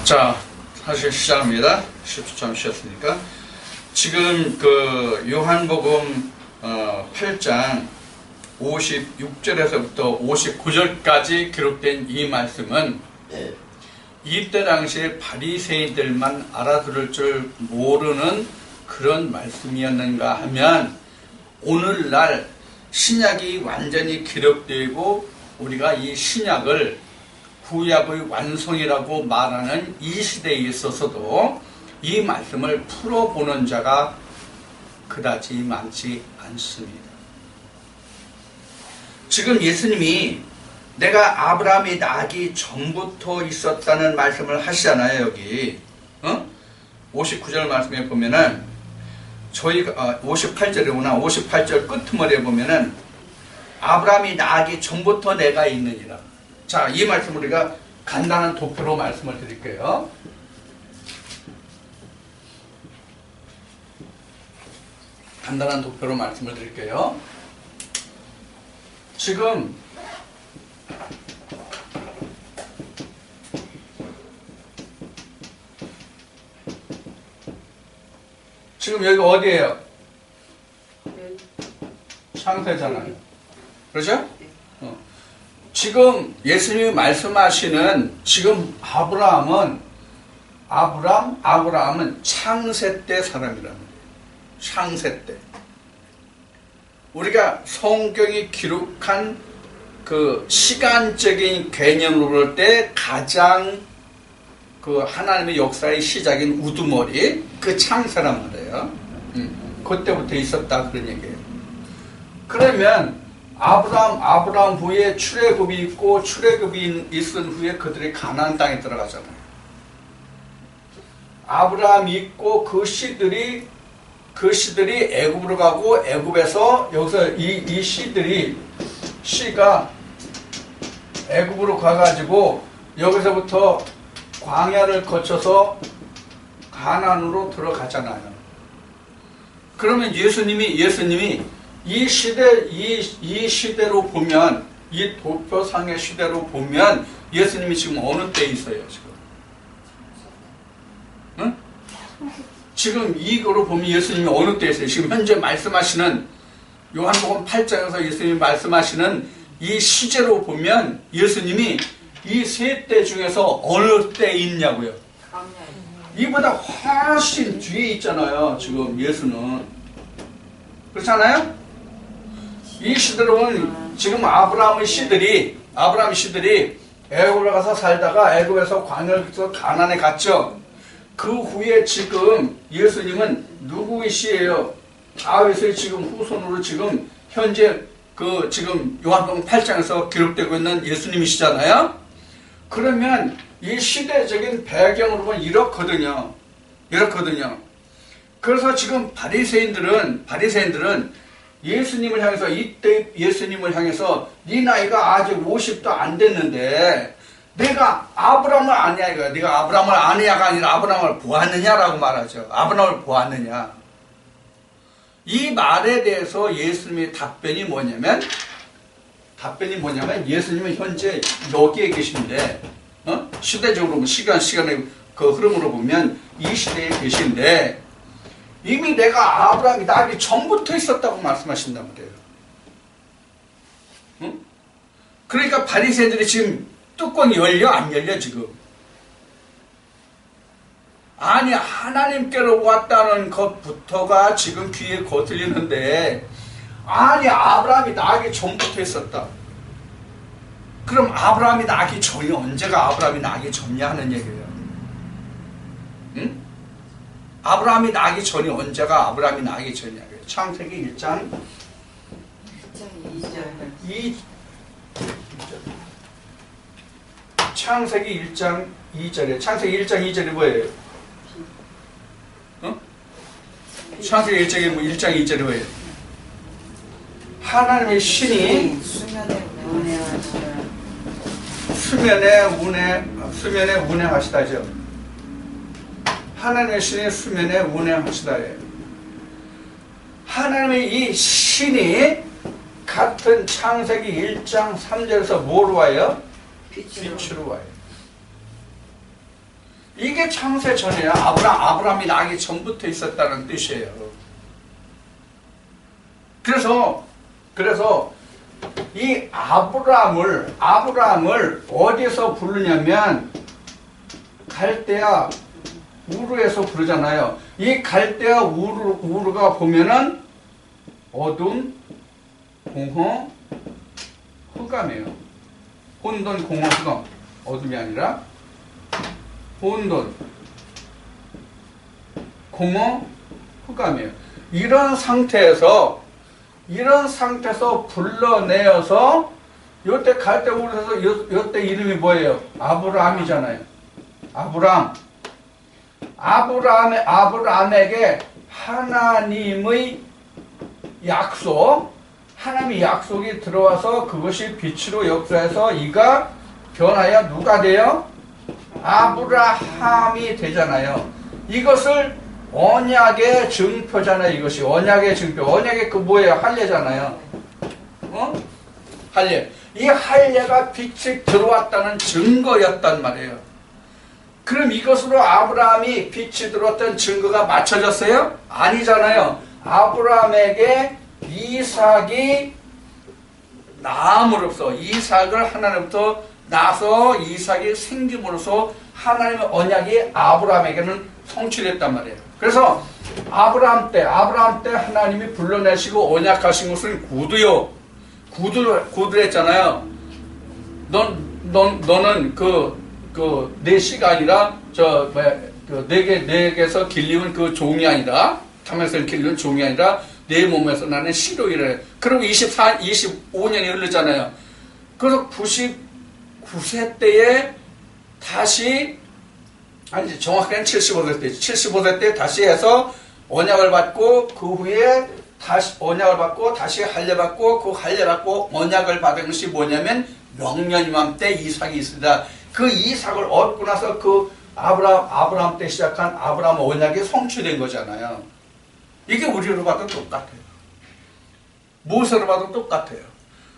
자, 사실 시작합니다. 10초 잠시 쉬었으니까. 지금 그 요한복음 8장 56절에서부터 59절까지 기록된 이 말씀은 이때 당시에 바리새인들만 알아들을 줄 모르는 그런 말씀이었는가 하면 오늘날 신약이 완전히 기록되고 우리가 이 신약을 구약의 완성이라고 말하는 이 시대에 있어서도 이 말씀을 풀어보는 자가 그다지 많지 않습니다. 지금 예수님이 내가 아브라함이 나기 전부터 있었다는 말씀을 하시잖아요. 여기 59절 말씀에 보면은 저희가 58절이구나. 58절 끄트머리에 보면은 아브라함이 나기 전부터 내가 있느니라. 자, 이 말씀을 우리가 간단한 도표로 말씀을 드릴게요. 간단한 도표로 말씀을 드릴게요. 지금 여기 어디예요? 창세잖아요. 그렇죠? 지금 예수님이 말씀하시는 지금 아브라함은 창세 때 사람이랍니다. 창세 때. 우리가 성경이 기록한 그 시간적인 개념으로 볼 때 가장 그 하나님의 역사의 시작인 우두머리, 그 창세란 말이에요. 그때부터 있었다 그런 얘기예요. 그러면 아브라함 후에 출애굽이 있고 출애굽이 있은 후에 그들이 가나안 땅에 들어가잖아요. 아브라함이 있고 그 씨들이 애굽으로 가고 애굽에서 여기서 이 씨가 애굽으로 가가지고 여기서부터 광야를 거쳐서 가나안으로 들어가잖아요. 그러면 예수님이 이 시대로 보면, 이 도표상의 시대로 보면 예수님이 지금 어느 때에 있어요, 지금? 응? 지금 이거로 보면 예수님이 어느 때에 있어요? 지금 현재 말씀하시는 요한복음 8장에서 예수님이 말씀하시는 이 시제로 보면 예수님이 이 세 때 중에서 어느 때에 있냐고요? 이보다 훨씬 뒤에 있잖아요, 지금 예수는. 그렇잖아요? 이 시대로 보면 지금 아브라함의 씨들이 애굽으로 가서 살다가 애굽에서 광야에서 가나안에 갔죠. 그 후에 지금 예수님은 누구의 씨예요? 다윗의 지금 후손으로 지금 현재 그 지금 요한복음 8장에서 기록되고 있는 예수님이시잖아요. 그러면 이 시대적인 배경으로 보면 이렇거든요. 그래서 지금 바리새인들은 예수님을 향해서, 이때 예수님을 향해서 네 나이가 아직 50도 안 됐는데 내가 아브라함을 아냐 이거야. 네가 아브라함을 아느냐가 아니라 아브라함을 보았느냐라고 말하죠. 아브라함을 보았느냐. 이 말에 대해서 예수님의 답변이 뭐냐면 예수님은 현재 여기에 계신데, 시대적으로 보면 시간의 그 흐름으로 보면 이 시대에 계신데 이미 내가 아브라함이 나기 전부터 있었다고 말씀하신단 말이에요. 그러니까 바리새인들이 지금 뚜껑이 열려 안 열려 지금? 아니, 하나님께로 왔다는 것부터가 지금 귀에 거슬리는데, 아니 아브라함이 나기 전부터 있었다. 그럼 아브라함이 나기 전이 언제가 아브라함이 나기 전이냐 하는 얘기예요. 응? 아브라함이 나기 전이 언제가 아브라함이 나기 전이냐. 창세기 1장 2절. 창세기 1장 2절에 창세기 1장 2절이 뭐예요? 창세기 1장 2절이 뭐예요? 하나님의 신이 수면에 운행하시다죠. 하나님의 신이 수면에 운행하시다예요. 하나님의 이 신이 같은 창세기 1장 3절에서 뭐로 와요? 빛으로 와요. 이게 창세 전이에요. 아브라함이 나기 전부터 있었다는 뜻이에요. 그래서 이 아브라함을 어디서 부르냐면 갈대아 우르에서 부르잖아요. 이 갈대아 우르가 보면은 어둠, 공허, 흑암이에요. 혼돈, 공허, 흑암. 어둠이 아니라 혼돈, 공허, 흑암이에요. 이런 상태에서 불러내어서 요때 갈대 우르에서 요때 이름이 뭐예요? 아브라함이잖아요. 아브라함에게 하나님의 하나님의 약속이 들어와서 그것이 빛으로 역사해서 이가 변하여 누가 돼요? 아브라함이 되잖아요. 이것을 언약의 증표잖아요. 이것이 언약의 증표. 언약의 그 뭐예요? 할례잖아요. 할례. 이 할례가 빛이 들어왔다는 증거였단 말이에요. 그럼 이것으로 아브라함이 빛이 들어왔던 증거가 맞춰졌어요? 아니잖아요. 아브라함에게 이삭이 나음으로써 이삭을 하나님부터 나서 이삭이 생김으로써 하나님의 언약이 아브라함에게는 성취됐단 말이에요. 그래서 아브라함 때 하나님이 불러내시고 언약하신 것은 구두를 했잖아요. 너는 내 씨가 아니라 내게서 길리운 그 종이 아니라 타면서 길리운 종이 아니라 내 몸에서 나는 씨로 일해. 그리고 25년이 흐르잖아요. 그래서 99세 때에 다시 아니지 정확하게는 75세 때 다시 해서 언약을 받고 그 후에 다시 언약을 받고 다시 할례 받고 그 할례 받고 언약을 받은 것이 뭐냐면 명년 이맘때 이삭이 있습니다. 그 이삭을 얻고 나서 그 아브라함 때 시작한 아브라함 언약이 성취된 거잖아요. 이게 우리로 봐도 똑같아요. 모세로 봐도 똑같아요.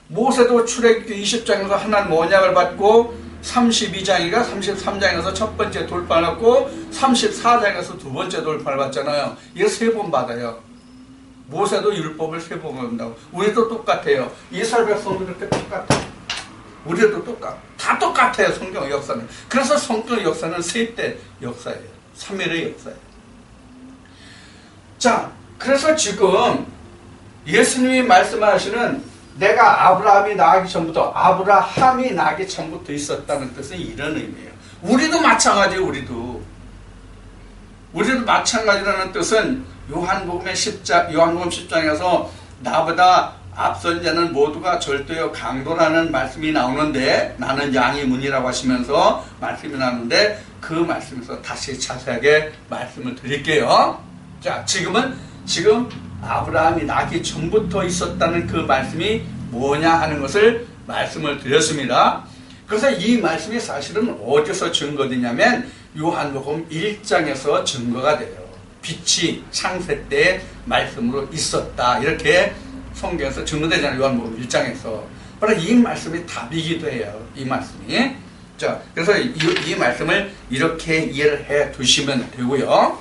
모세도 출애굽기 20장에서 하나님 언약을 받고 32장인가 33장에서 첫 번째 돌판을 받고 34장에서 두 번째 돌판을 받잖아요. 이거 3번 받아요. 모세도 율법을 3번 받는다고. 우리도 똑같아요. 이스라엘 백성도 그렇게 똑같아요. 우리도 다 똑같아요. 성경 역사는. 그래서 성경 역사는 세대 역사예요. 3일의 역사예요. 자, 그래서 지금 예수님이 말씀하시는 내가 아브라함이 나기 전부터 있었다는 뜻은 이런 의미예요. 우리도 마찬가지예요. 우리도 마찬가지라는 뜻은 요한복음 10장에서 나보다 앞선 자는 모두가 절대요 강도라는 말씀이 나오는데 나는 양의 문이라고 하시면서 말씀이 나오는데 그 말씀에서 다시 자세하게 말씀을 드릴게요. 자, 지금 아브라함이 나기 전부터 있었다는 그 말씀이 뭐냐 하는 것을 말씀을 드렸습니다. 그래서 이 말씀이 사실은 어디서 증거되냐면 요한복음 1장에서 증거가 돼요. 빛이 창세 때 말씀으로 있었다. 이렇게 성경에서 증거되잖아요. 요한복음 1장에서. 바로 이 말씀이 답이기도 해요. 이 말씀이. 자, 그래서 이 말씀을 이렇게 이해를 해 두시면 되고요.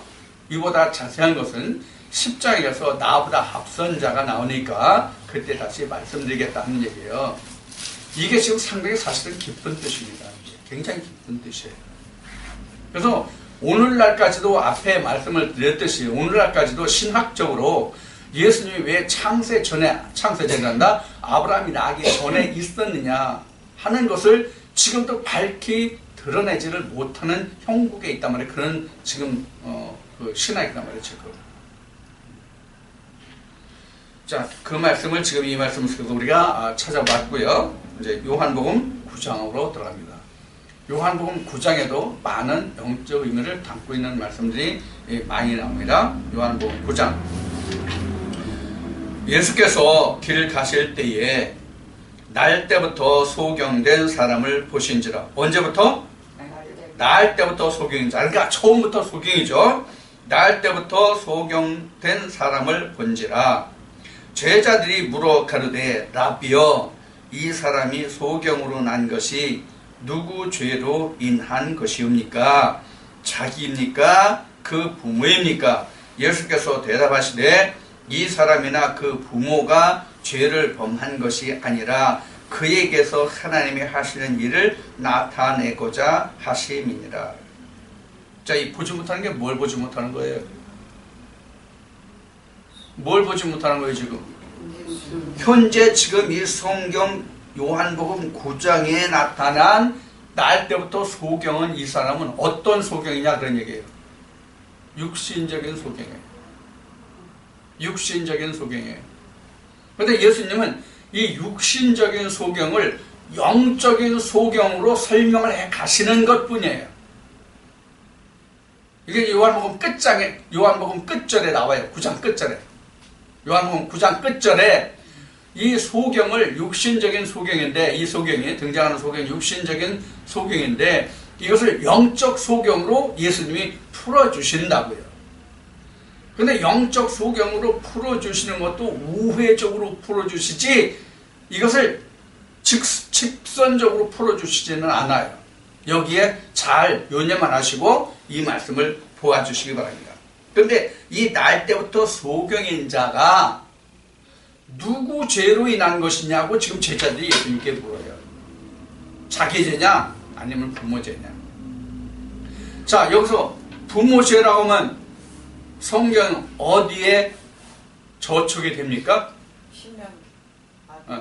이보다 자세한 것은 10장에서 나보다 앞선 자가 나오니까 그때 다시 말씀드리겠다는 얘기예요. 이게 지금 상당히 사실은 깊은 뜻입니다. 굉장히 깊은 뜻이에요. 그래서 오늘날까지도 앞에 말씀을 드렸듯이 오늘날까지도 신학적으로 예수님이 왜 창세전이란다 아브라함이 나기 전에 있었느냐 하는 것을 지금도 밝히 드러내지를 못하는 형국에 있단 말이에요. 그런 지금 그 신학이 있단 말이에요. 지금. 자, 그 말씀을 지금 이 말씀을 속에서 우리가 찾아봤고요. 이제 요한복음 9장으로 들어갑니다. 요한복음 9장에도 많은 영적 의미를 담고 있는 말씀들이 많이 나옵니다. 요한복음 9장. 예수께서 길 가실 때에 날 때부터 소경된 사람을 보신지라. 언제부터? 날 때부터 소경이죠. 그러니까 처음부터 소경이죠. 날 때부터 소경된 사람을 본지라. 제자들이 물어 가르되 라비여 이 사람이 소경으로 난 것이 누구 죄로 인한 것이옵니까? 자기입니까? 그 부모입니까? 예수께서 대답하시되 이 사람이나 그 부모가 죄를 범한 것이 아니라 그에게서 하나님이 하시는 일을 나타내고자 하심이니라. 자, 이 보지 못하는 게 뭘 보지 못하는 거예요? 뭘 보지 못하는 거예요, 지금? 현재 지금 이 성경 요한복음 9장에 나타난 날 때부터 소경은 이 사람은 어떤 소경이냐 그런 얘기예요. 육신적인 소경이에요. 육신적인 소경이에요. 그런데 예수님은 이 육신적인 소경을 영적인 소경으로 설명을 해 가시는 것 뿐이에요. 이게 요한복음 끝장에, 요한복음 끝절에 나와요. 9장 끝절에. 요한복음 9장 끝절에 이 소경을 육신적인 소경인데, 이 소경이 등장하는 소경이 육신적인 소경인데 이것을 영적 소경으로 예수님이 풀어주신다고요. 근데 영적 소경으로 풀어주시는 것도 우회적으로 풀어주시지 이것을 직선적으로 풀어주시지는 않아요. 여기에 잘 요념만 하시고 이 말씀을 보아주시기 바랍니다. 그런데 이 날 때부터 소경인 자가 누구 죄로 인한 것이냐고 지금 제자들이 예수님께 물어요. 자기 죄냐 아니면 부모 죄냐. 자, 여기서 부모 죄라고 하면 성경 어디에 저촉이 됩니까?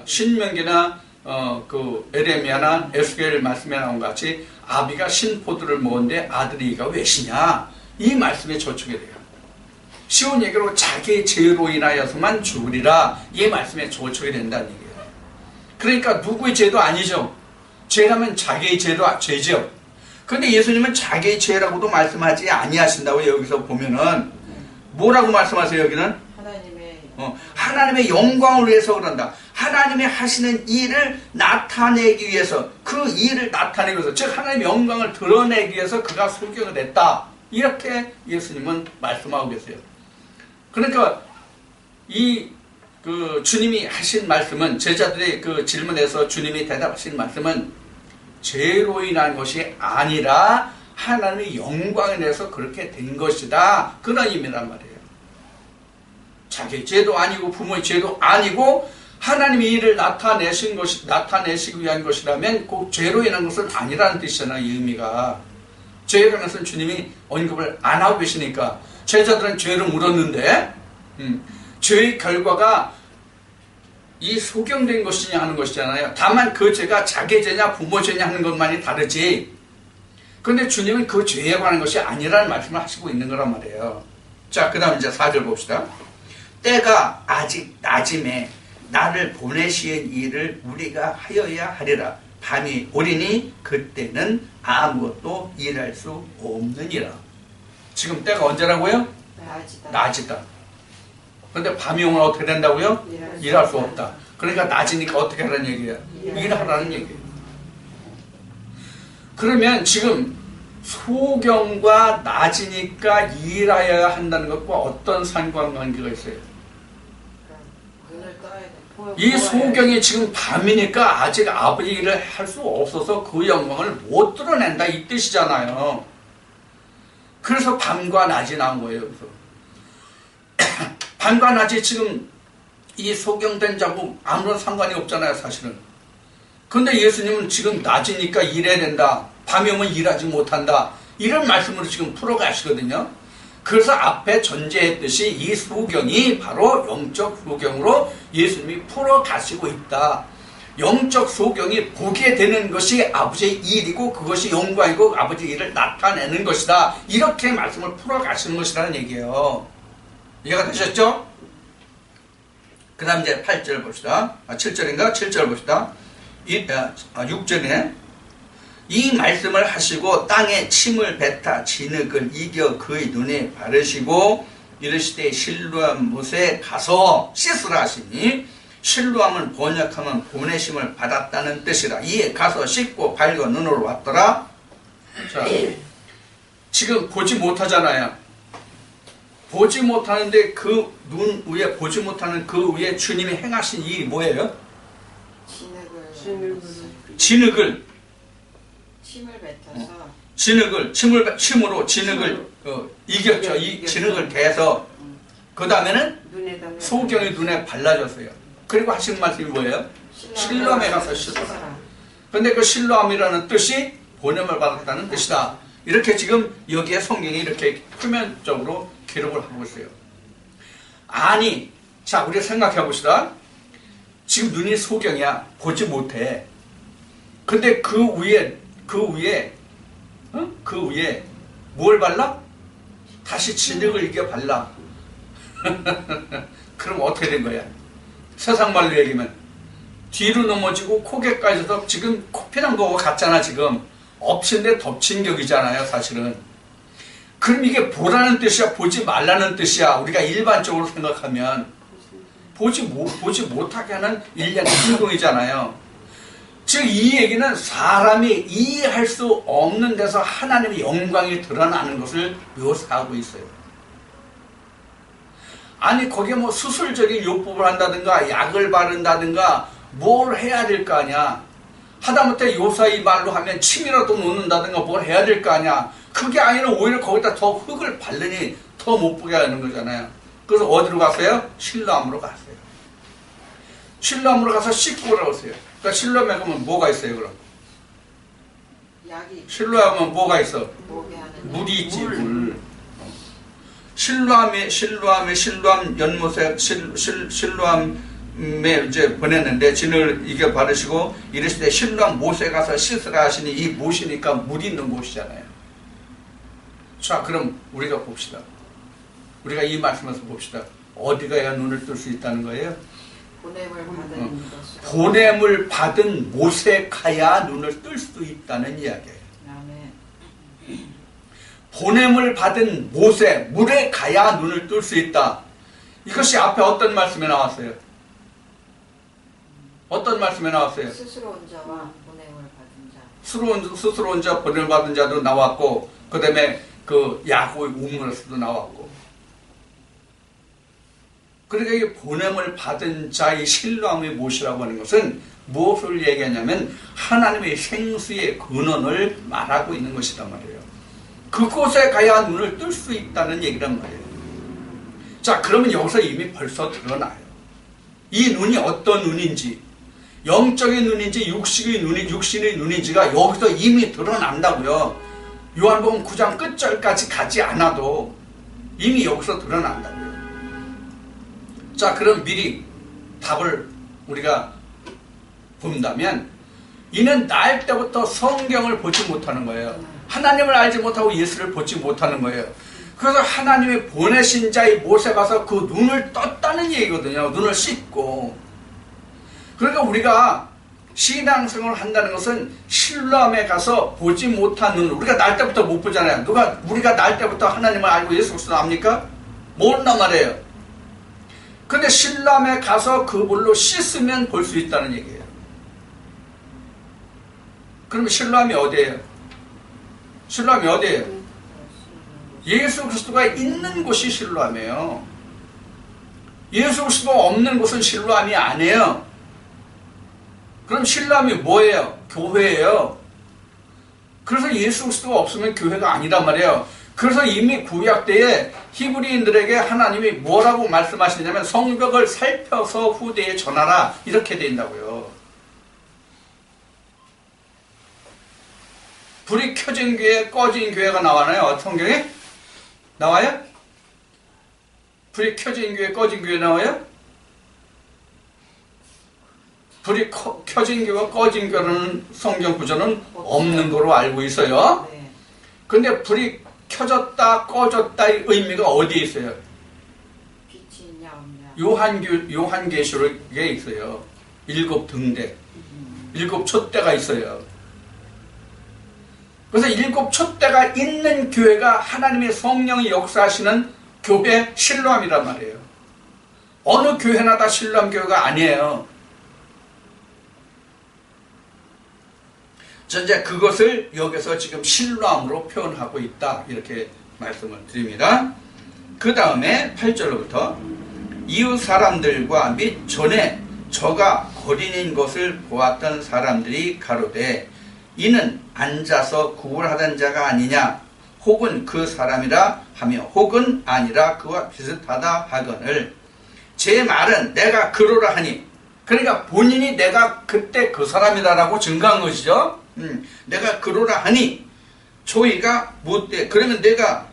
신명기나 그 에레미야나 에스겔 말씀에 나온 것 같이 아비가 신포도를 먹었는데 아들이가 왜시냐, 이 말씀에 저촉이 돼요. 쉬운 얘기로 자기의 죄로 인하여서만 죽으리라, 이 말씀에 저촉이 된다는 얘기예요. 그러니까 누구의 죄도 아니죠. 죄라면 자기의 죄죠. 그런데 예수님은 자기의 죄라고도 말씀하지 아니하신다고 여기서 보면은 뭐라고 말씀하세요? 여기는 하나님의 영광을 위해서 그런다. 하나님이 하시는 일을 나타내기 위해서, 그 일을 나타내기 위해서, 즉 하나님의 영광을 드러내기 위해서 그가 소경을 했다. 이렇게 예수님은 말씀하고 계세요. 그러니까 그 주님이 하신 말씀은, 제자들의 그 질문에서 주님이 대답하신 말씀은 죄로 인한 것이 아니라 하나님의 영광에 대해서 그렇게 된 것이다, 그런 의미란 말이에요. 자기의 죄도 아니고 부모의 죄도 아니고 하나님의 일을 나타내시기 위한 것이라면 꼭 죄로 인한 것은 아니라는 뜻이잖아요. 이 의미가. 죄에 관한 것은 주님이 언급을 안 하고 계시니까. 제자들은 죄를 물었는데 죄의 결과가 이 소경된 것이냐 하는 것이잖아요. 다만 그 죄가 자기 죄냐 부모 죄냐 하는 것만이 다르지. 그런데 주님은 그 죄에 관한 것이 아니라는 말씀을 하시고 있는 거란 말이에요. 자, 그 다음 이제 4절 봅시다. 때가 아직 낮음에 나를 보내시는 일을 우리가 하여야 하리라. 밤이 오리니 그때는 아무것도 일할 수 없느니라. 지금 때가 언제라고요? 낮이다. 그런데 밤이 오면 어떻게 된다고요? 일할 수 없다. 그러니까 낮이니까 어떻게 하라는 얘기예요? 일하라는 얘기예요. 그러면 지금 소경과 낮이니까 일하여야 한다는 것과 어떤 상관관계가 있어요? 이 소경이 지금 밤이니까 아직 아버지 일을 할 수 없어서 그 영광을 못 드러낸다, 이 뜻이잖아요. 그래서 밤과 낮이 나온 거예요. 여기서 밤과 낮이 지금 이 소경된 자고 아무런 상관이 없잖아요, 사실은. 그런데 예수님은 지금 낮이니까 일해야 된다, 밤이 오면 일하지 못한다, 이런 말씀으로 지금 풀어가시거든요. 그래서 앞에 전제했듯이 이 소경이 바로 영적 소경으로 예수님이 풀어가시고 있다. 영적 소경이 보게 되는 것이 아버지의 일이고 그것이 영광이고 아버지의 일을 나타내는 것이다. 이렇게 말씀을 풀어가시는 것이라는 얘기예요. 이해가 되셨죠? 그 다음 이제 8절 봅시다. 7절인가? 7절 봅시다. 6절에 이 말씀을 하시고 땅에 침을 뱉어 진흙을 이겨 그의 눈에 바르시고 이르시되 실로암 못에 가서 씻으라 하시니, 실로암은 번역하면 보내심을 받았다는 뜻이라. 이에 가서 씻고 밝은 눈으로 왔더라. 자, 지금 보지 못하잖아요. 보지 못하는데 그 눈 위에, 보지 못하는 그 위에 주님이 행하신 일이 뭐예요? 진흙을 침을 뱉어서 침으로 진흙을 이겼죠. 이 진흙을 대서 그 다음에는 소경이 눈에 발라졌어요. 그리고 하신 말씀이 뭐예요? 실로암에 가서 씻어라. 그런데 그 실로암이라는 뜻이 보냄을 받았다는 뜻이다. 이렇게 지금 여기에 성경이 이렇게 표면적으로 기록을 하고 있어요. 아니, 자, 우리 생각해 봅시다. 지금 눈이 소경이야. 보지 못해. 근데 그 위에 뭘 발라? 다시 진흙을 이겨 발라. 그럼 어떻게 된 거야? 세상 말로 얘기하면 뒤로 넘어지고 고개까지도 지금 코피난 거고 같잖아. 지금 엎친 데 덮친 격이잖아요. 사실은. 그럼 이게 보라는 뜻이야? 보지 말라는 뜻이야? 우리가 일반적으로 생각하면 보지 못하게 하는 일련의 행동이잖아요. 즉 이 얘기는 사람이 이해할 수 없는 데서 하나님의 영광이 드러나는 것을 묘사하고 있어요. 아니 거기에 뭐 수술적인 요법을 한다든가 약을 바른다든가 뭘 해야 될 거 아니야. 하다못해 요사이 말로 하면 침이라도 놓는다든가 뭘 해야 될 거 아니야. 그게 아니라 오히려 거기다 더 흙을 바르니 더 못 보게 하는 거잖아요. 그래서 어디로 갔어요? 실로암으로 갔어요. 실로암으로 가서 씻고 오라고 했어요. 그러니까 실로암에 가면 뭐가 있어요 그럼? 실로암에 가면 뭐가 있어? 물이 있지. 물. 실로암 연못에 실로암에 이제 보냈는데 진을 이겨 바르시고 이르시되 실로암 못에 가서 씻으라 하시니 이 못이니까 물이 있는 곳이잖아요. 자, 그럼 우리가 봅시다. 우리가 이 말씀에서 봅시다. 어디 가야 눈을 뜰 수 있다는 거예요? 보냄을 받은 못에 가야 눈을 뜰 수 있다는 이야기예요. 보냄을 받은 못에, 물에 가야 눈을 뜰 수 있다. 이것이 앞에 어떤 말씀에 나왔어요? 어떤 말씀에 나왔어요? 스스로 온 자와 보냄을 받은 자. 스스로 온 자, 보냄을 받은 자도 나왔고, 그 다음에 그 야고의 우물에서도 나왔고. 그러니까 이 보냄을 받은 자의 실로암의 못이라고 하는 것은 무엇을 얘기하냐면 하나님의 생수의 근원을 말하고 있는 것이란 말이에요. 그곳에 가야 눈을 뜰 수 있다는 얘기란 말이에요. 자, 그러면 여기서 이미 벌써 드러나요. 이 눈이 어떤 눈인지, 영적인 눈인지 육신의 눈인지가 여기서 이미 드러난다고요. 요한복음 9장 끝절까지 가지 않아도 이미 여기서 드러난다고요. 자, 그럼 미리 답을 우리가 본다면 이는 날 때부터 성경을 보지 못하는 거예요. 하나님을 알지 못하고 예수를 보지 못하는 거예요. 그래서 하나님이 보내신 자의 못에 가서 그 눈을 떴다는 얘기거든요. 눈을 씻고. 그러니까 우리가 신앙생활을 한다는 것은 실로암에 가서 보지 못한 눈, 우리가 날 때부터 못 보잖아요. 우리가 날 때부터 하나님을 알고 예수 그리스도를 압니까? 모른단 말이에요. 근데 실로암에 가서 그 물로 씻으면 볼 수 있다는 얘기예요. 그러면 실로암이 어디예요? 실로암이 어디예요? 예수 그리스도가 있는 곳이 실로암이에요. 예수 그리스도가 없는 곳은 실로암이 아니에요. 그럼 실로암이 뭐예요? 교회예요. 그래서 예수 그리스도가 없으면 교회가 아니란 말이에요. 그래서 이미 구약 때에 히브리인들에게 하나님이 뭐라고 말씀하시냐면 성벽을 살펴서 후대에 전하라 이렇게 된다고요. 불이 켜진 교회, 꺼진 교회가 나와나요? 성경에? 나와요? 불이 켜진 교회, 꺼진 교회 나와요? 불이 켜진 교회와 꺼진 교회는 성경 구조는 없는 거로 알고 있어요. 근데 불이 켜졌다, 꺼졌다의 의미가 어디에 있어요? 빛이 있냐 없냐. 요한계시록에 있어요. 7 등대, 7 촛대가 있어요. 그래서 7 촛대가 있는 교회가 하나님의 성령이 역사하시는 교회 실로암이란 말이에요. 어느 교회나 다 실로암 교회가 아니에요. 저 이제 그것을 여기서 지금 실로암으로 표현하고 있다 이렇게 말씀을 드립니다. 그 다음에 8절로부터 이웃 사람들과 및 전에 저가 거린인 것을 보았던 사람들이 가로되 이는 앉아서 구걸하던 자가 아니냐 혹은 그 사람이라 하며 혹은 아니라 그와 비슷하다 하거늘 제 말은 내가 그러라 하니 그러니까 본인이 내가 그때 그 사람이다라고 증거한 것이죠. 내가 그러라 하니 조이가 묻되 그러면 내가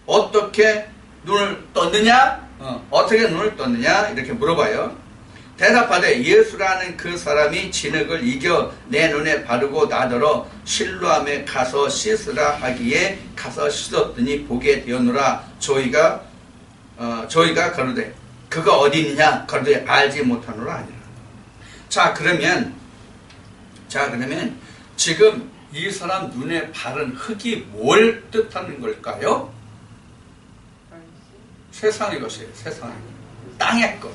어떻게 눈을 떴느냐? 어떻게 눈을 떴느냐? 이렇게 물어봐요. 대답하되 예수라는 그 사람이 진흙을 이겨 내 눈에 바르고 나더러 실로암에 가서 씻으라 하기에 가서 씻었더니 보게 되었노라. 저희가 가로되 그가 어디 있느냐? 가로되 알지 못하노라 하니라. 자 그러면 지금 이 사람 눈에 바른 흙이 뭘 뜻하는 걸까요? 세상의 것이에요. 세상의 것. 땅의 것.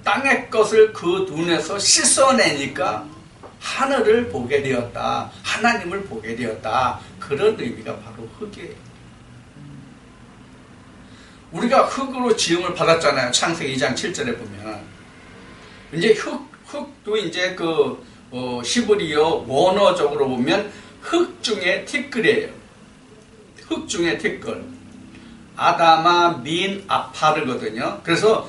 땅의 것을 그 눈에서 씻어내니까 하늘을 보게 되었다. 하나님을 보게 되었다. 그런 의미가 바로 흙이에요. 우리가 흙으로 지음을 받았잖아요. 창세기 2장 7절에 보면. 이제 흙도 이제 히브리어 원어적으로 보면 흙 중에 티끌이에요. 흙 중에 티끌. 아다마 민 아파르거든요. 그래서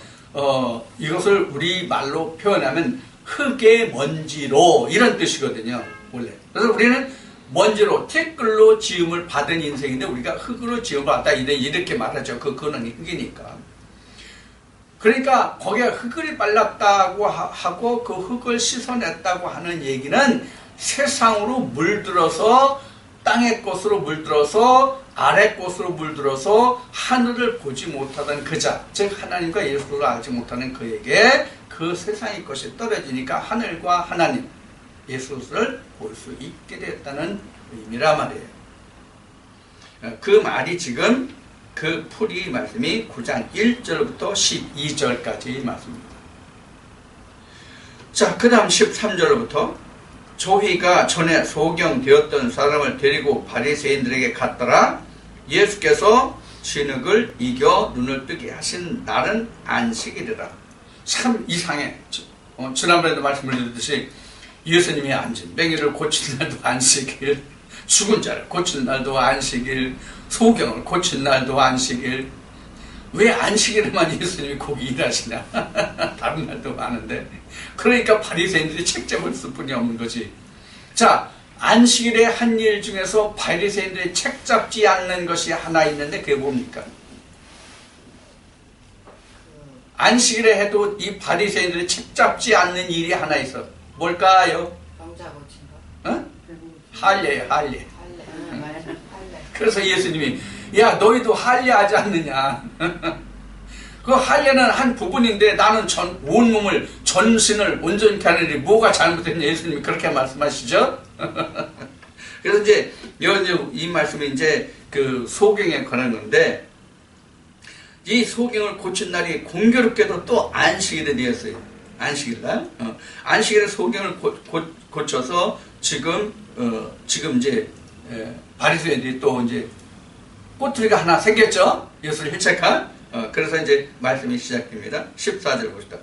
이것을 우리 말로 표현하면 흙의 먼지로 이런 뜻이거든요. 원래. 그래서 우리는 먼지로 티끌로 지음을 받은 인생인데 우리가 흙으로 지음을 받았다 이렇게 말하죠. 그 근원이 흙이니까. 그러니까 거기에 흙을 발랐다고 하고 그 흙을 씻어냈다고 하는 얘기는 세상으로 물들어서 땅의 것으로 물들어서 아래 것으로 물들어서 하늘을 보지 못하던 그자, 즉 하나님과 예수를 알지 못하는 그에게 그 세상의 것이 떨어지니까 하늘과 하나님, 예수를 볼 수 있게 됐다는 의미라 말이에요. 그 말이 지금 그 풀이 말씀이 9장 1절부터 12절까지 말씀입니다. 자, 그 다음 13절부터 조희가 전에 소경되었던 사람을 데리고 바리새인들에게 갔더라. 예수께서 진흙을 이겨 눈을 뜨게 하신 날은 안식일이라. 참 이상해. 지난번에도 말씀을 드렸듯이 예수님이 앉은 뱅이를 고친 날도 안식일, 죽은 자를 고친 날도 안식일, 소경을 고친 날도 안식일. 왜 안식일에만 예수님이 거기 일하시냐? 다른 날도 많은데. 그러니까 바리새인들이 책잡을 쓸 뿐이 없는 거지. 자, 안식일의 한 일 중에서 바리새인들이 책잡지 않는 것이 하나 있는데 그게 뭡니까? 안식일에 해도 이 바리새인들이 책잡지 않는 일이 하나 있어. 뭘까요? 병자 고친 거. 어? 할례예요, 할례. 할례. 그래서 예수님이 야 너희도 할례하지 않느냐. 그 할례는 한 부분인데 나는 온몸을 전신을 온전케 하는 일이 뭐가 잘못됐냐. 예수님이 그렇게 말씀하시죠. 그래서 이제 이 말씀이 이제 그 소경에 관한 건데 이 소경을 고친 날이 공교롭게도 또 안식일에 되었어요. 안식일날. 안식일에 소경을 고쳐서 지금 이제 바리새인들이 또 이제 꼬투리가 하나 생겼죠. 예수를 힐책한. 그래서 이제 말씀이 시작됩니다. 14절 봅시다.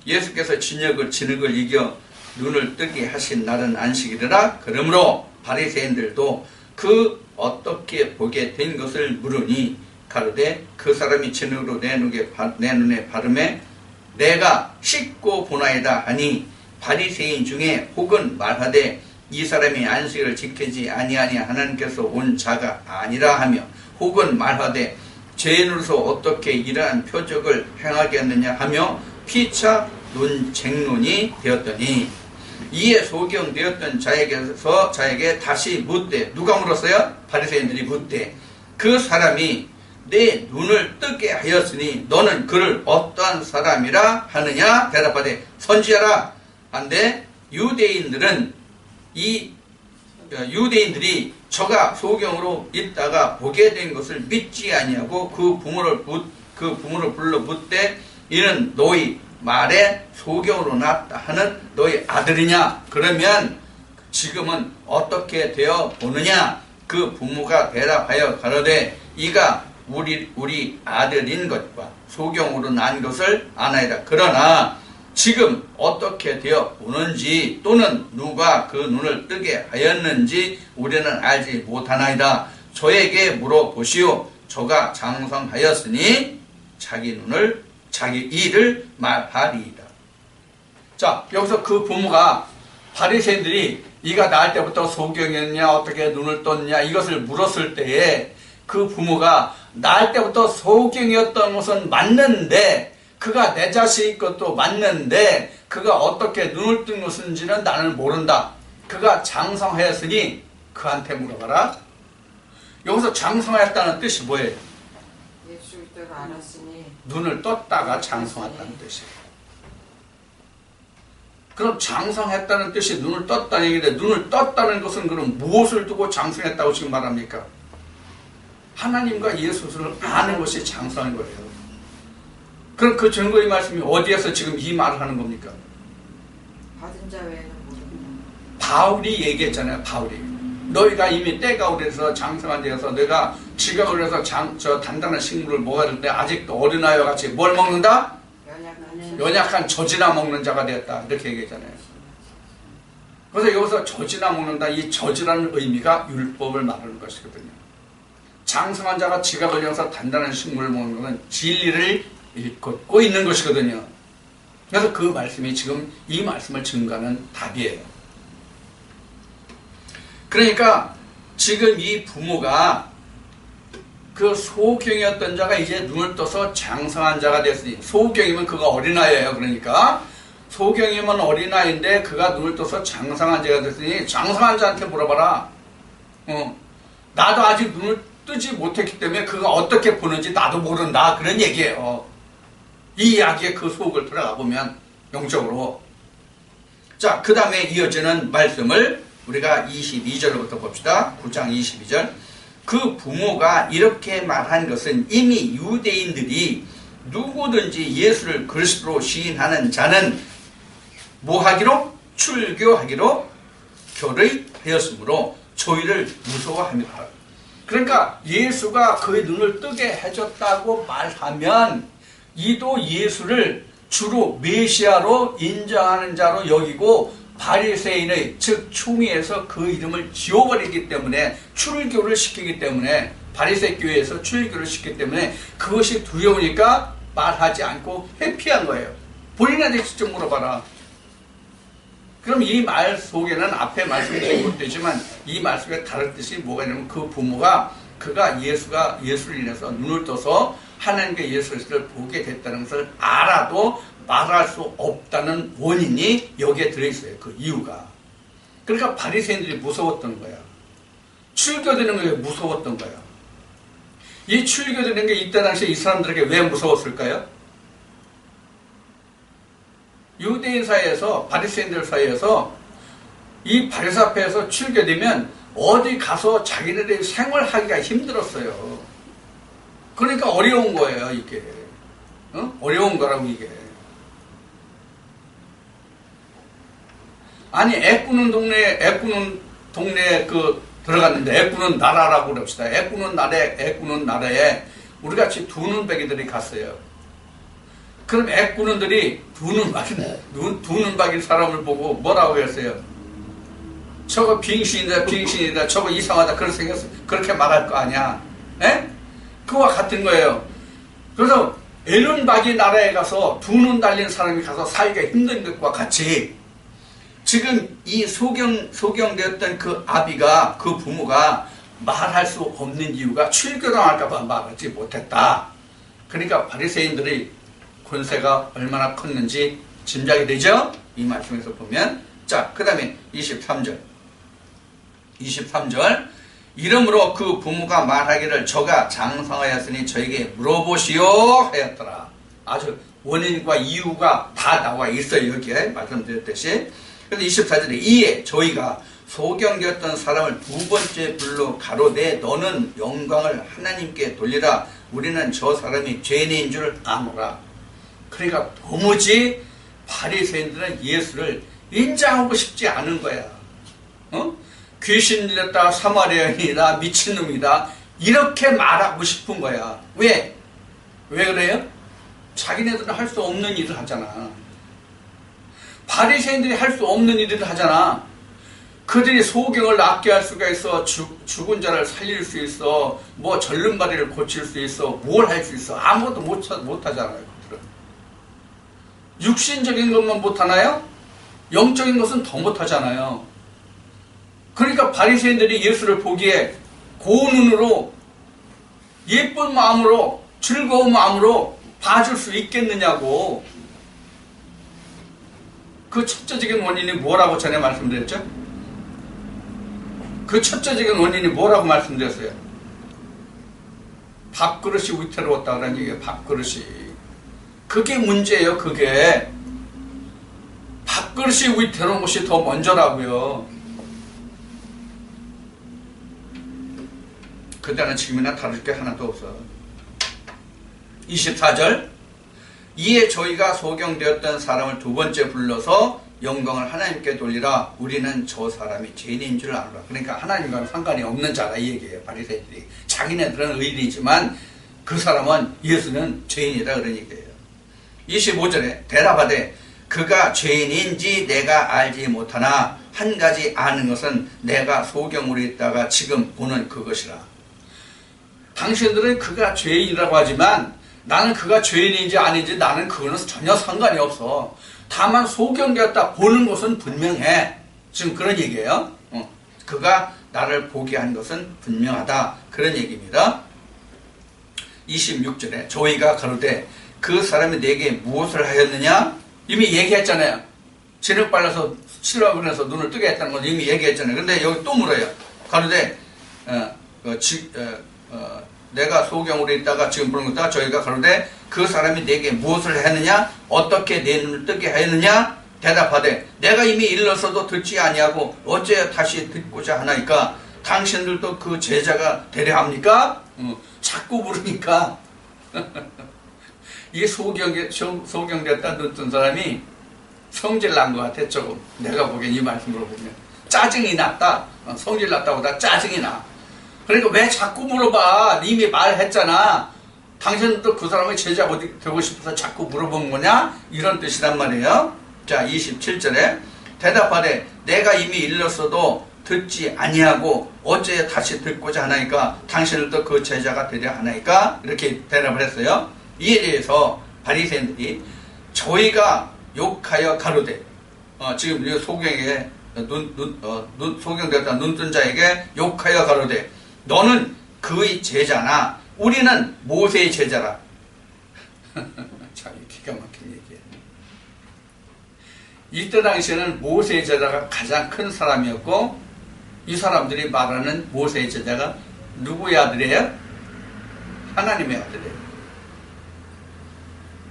예수께서 진흙을 이겨 눈을 뜨게 하신 날은 안식일이라. 그러므로 바리새인들도 그 어떻게 보게 된 것을 물으니 가로되 그 사람이 진흙으로 내 눈에 바르매 내가 씻고 보나이다 하니 바리새인 중에 혹은 말하되 이 사람이 안식일을 지키지 아니하니 하나님께서 온 자가 아니라 하며 혹은 말하되 죄인으로서 어떻게 이러한 표적을 행하겠느냐 하며 피차 논쟁론이 되었더니 이에 소경되었던 자에게 다시 묻되 누가 물었어요? 바리새인들이 묻되 그 사람이 내 눈을 뜨게 하였으니 너는 그를 어떠한 사람이라 하느냐? 대답하되 선지자라 한데 유대인들이 저가 소경으로 있다가 보게 된 것을 믿지 아니하고 그 부모를 불러 묻되 이는 너희 말에 소경으로 났다 하는 너희 아들이냐? 그러면 지금은 어떻게 되어 보느냐? 그 부모가 대답하여 가로되 이가 우리 아들인 것과 소경으로 난 것을 아나이다. 그러나 지금 어떻게 되어 보는지 또는 누가 그 눈을 뜨게 하였는지 우리는 알지 못하나이다. 저에게 물어보시오. 저가 장성하였으니 자기 일을 말하리이다. 자, 여기서 그 부모가 바리새인들이 이가 낳을 때부터 소경이었냐 어떻게 눈을 떴냐 이것을 물었을 때에 그 부모가 낳을 때부터 소경이었던 것은 맞는데 그가 내 자식인 것도 맞는데 그가 어떻게 눈을 뜬 것인지는 나는 모른다. 그가 장성하였으니 그한테 물어봐라. 여기서 장성하였다는 뜻이 뭐예요? 예수 그리스도를 알았으니 눈을 떴다가 장성했다는 뜻이에요. 그럼 장성했다는 뜻이 눈을 떴다는 얘기인데 눈을 떴다는 것은 그럼 무엇을 두고 장성했다고 지금 말합니까? 하나님과 예수를 아는 것이 장성한 거예요. 그럼 그 증거의 말씀이 어디에서 지금 이 말을 하는 겁니까? 받은 자 외에는 모른다. 바울이 얘기했잖아요. 바울이 너희가 이미 때가 오래서 장성한 데에서 내가 지각을 해서 단단한 식물을 먹어야 될 때 아직도 어린아이와 같이 뭘 먹는다? 연약한 젖이나 먹는 자가 되었다. 이렇게 얘기했잖아요. 그래서 여기서 젖이나 먹는다. 이 젖이라는 의미가 율법을 말하는 것이거든요. 장성한 자가 지각을 해서 단단한 식물을 먹는 것은 진리를 읽고 있는 것이거든요. 그래서 그 말씀이 지금 이 말씀을 증거하는 답이에요. 그러니까 지금 이 부모가 그 소경이었던 자가 이제 눈을 떠서 장성한 자가 됐으니, 소경이면 그가 어린아이예요. 그러니까 소경이면 어린아이인데 그가 눈을 떠서 장성한 자가 됐으니 장성한 자한테 물어봐라. 나도 아직 눈을 뜨지 못했기 때문에 그가 어떻게 보는지 나도 모른다. 그런 얘기예요. 이 이야기의 그 속을 들어가 보면 영적으로. 자, 그 다음에 이어지는 말씀을 우리가 22절부터 봅시다. 9장 22절. 그 부모가 이렇게 말한 것은 이미 유대인들이 누구든지 예수를 그리스도로 시인하는 자는 뭐하기로? 출교하기로 결의하였으므로 저희를 무서워합니다. 그러니까 예수가 그의 눈을 뜨게 해줬다고 말하면 이도 예수를 주로 메시아로 인정하는 자로 여기고 바리새인의 즉 총회에서 그 이름을 지워버리기 때문에 출교를 시키기 때문에 바리새 교회에서 출교를 시키기 때문에 그것이 두려우니까 말하지 않고 회피한 거예요. 본인한테 직접 물어봐라. 그럼 이 말 속에는 앞에 말씀이 못되지만 이 말씀에 다른 뜻이 뭐가 있냐면 그 부모가 그가 예수를 인해서 눈을 떠서 하나님께 예수를 보게 됐다는 것을 알아도 말할 수 없다는 원인이 여기에 들어있어요. 그 이유가. 그러니까 바리새인들이 무서웠던 거야. 출교되는 게 무서웠던 거야. 이 출교되는 게 이때 당시에 이 사람들에게 왜 무서웠을까요? 유대인 사이에서 바리새인들 사이에서 이 바리새 앞에서 출교되면 어디 가서 자기네들이 생활하기가 힘들었어요. 그러니까 어려운 거예요, 이게. 어려운 거라고 이게. 아니 애꾸는 동네에 그 들어갔는데 애꾸는 나라라고 그럽시다. 애꾸는 나라에 우리 같이 두눈박이들이 갔어요. 그럼 애꾸는들이 두눈박이 사람을 보고 뭐라고 했어요? 저거 빙신이다 저거 이상하다 그렇게 생겼어. 그렇게 말할 거 아니야. 에? 그와 같은 거예요. 그래서 에른박이 나라에 가서 두 눈 달린 사람이 가서 살기가 힘든 것과 같이 지금 이 소경되었던 그 아비가, 그 부모가 말할 수 없는 이유가 출교당할까봐 말하지 못했다. 그러니까 바리새인들의 권세가 얼마나 컸는지 짐작이 되죠? 이 말씀에서 보면. 자, 그 다음에 23절. 이러므로 그 부모가 말하기를 저가 장성하였으니 저에게 물어보시오 하였더라. 아주 원인과 이유가 다 나와 있어요. 여기에 말씀드렸듯이. 그래서 24절에 이에 저희가 소경되었던 사람을 두 번째 불러 가로되 너는 영광을 하나님께 돌리라. 우리는 저 사람이 죄인인 줄 아노라. 그러니까 도무지 바리새인들은 예수를 인정하고 싶지 않은 거야. 귀신 들렸다, 사마리아인이다, 미친놈이다 이렇게 말하고 싶은 거야. 왜 그래요? 자기네들은 할 수 없는 일을 하잖아. 바리새인들이 할 수 없는 일을 하잖아. 그들이 소경을 낫게 할 수가 있어. 죽은 자를 살릴 수 있어. 뭐 절름발이를 고칠 수 있어. 뭘 할 수 있어. 아무것도 못 하잖아요. 그들은. 육신적인 것만 못하나요? 영적인 것은 더 못하잖아요. 그러니까 바리새인들이 예수를 보기에 고운 눈으로 예쁜 마음으로 즐거운 마음으로 봐줄 수 있겠느냐고. 그 첫째적인 원인이 뭐라고 전에 말씀드렸죠? 그 첫째적인 원인이 뭐라고 말씀드렸어요? 밥그릇이 위태로웠다는 얘기예요. 밥그릇이. 그게 문제예요. 그게. 밥그릇이 위태로운 것이 더 먼저라고요. 그때는 지금이나 다를 게 하나도 없어. 24절. 이에 저희가 소경되었던 사람을 두 번째 불러서 영광을 하나님께 돌리라. 우리는 저 사람이 죄인인 줄 알아. 그러니까 하나님과는 상관이 없는 자라 이 얘기예요. 바리새인들이. 자기네들은 의인이지만 그 사람은 예수는 죄인이다 그런 얘기예요. 25절에 대답하되 그가 죄인인지 내가 알지 못하나 한 가지 아는 것은 내가 소경으로 있다가 지금 보는 그것이라. 당신들은 그가 죄인이라고 하지만 나는 그가 죄인인지 아닌지 나는 그거는 전혀 상관이 없어. 다만 소경되었다 보는 것은 분명해. 지금 그런 얘기예요. 그가 나를 보게 한 것은 분명하다. 그런 얘기입니다. 26절에 저희가 가로되 그 사람이 내게 무엇을 하였느냐? 이미 얘기했잖아요. 진흙 발라서 실밥을 해서 눈을 뜨게 했다는 건 이미 얘기했잖아요. 근데 여기 또 물어요. 가로되 내가 소경으로 있다가 지금 보는 것다. 저희가 가로되 그 사람이 내게 무엇을 했느냐? 어떻게 내 눈을 뜨게 하였느냐? 대답하되 내가 이미 일러서도 듣지 아니하고 어째 다시 듣고자 하나이까? 당신들도 그 제자가 되려 합니까? 자꾸 물으니까 이 소경됐다 눈뜬 사람이 성질 난 것 같아. 조금 내가 보기엔 이 말씀으로 보면 짜증이 났다. 성질 났다보다 짜증이 나. 그러니까 왜 자꾸 물어봐? 이미 말했잖아. 당신도 그 사람의 제자 되고 싶어서 자꾸 물어본 거냐? 이런 뜻이란 말이에요. 자, 27절에 대답하되 내가 이미 일렀어도 듣지 아니하고 어째 다시 듣고자 하나이까? 당신들도 그 제자가 되려 하나이까? 이렇게 대답을 했어요. 이에 대해서 바리새인들이 저희가 욕하여 가로되 지금 이 소경에 소경되었다 눈뜬 자에게 욕하여 가로되 너는 그의 제자나 우리는 모세의 제자라. 참 기가 막힌 얘기예요. 이때 당시에는 모세의 제자가 가장 큰 사람이었고 이 사람들이 말하는 모세의 제자가 누구의 아들이에요? 하나님의 아들이에요.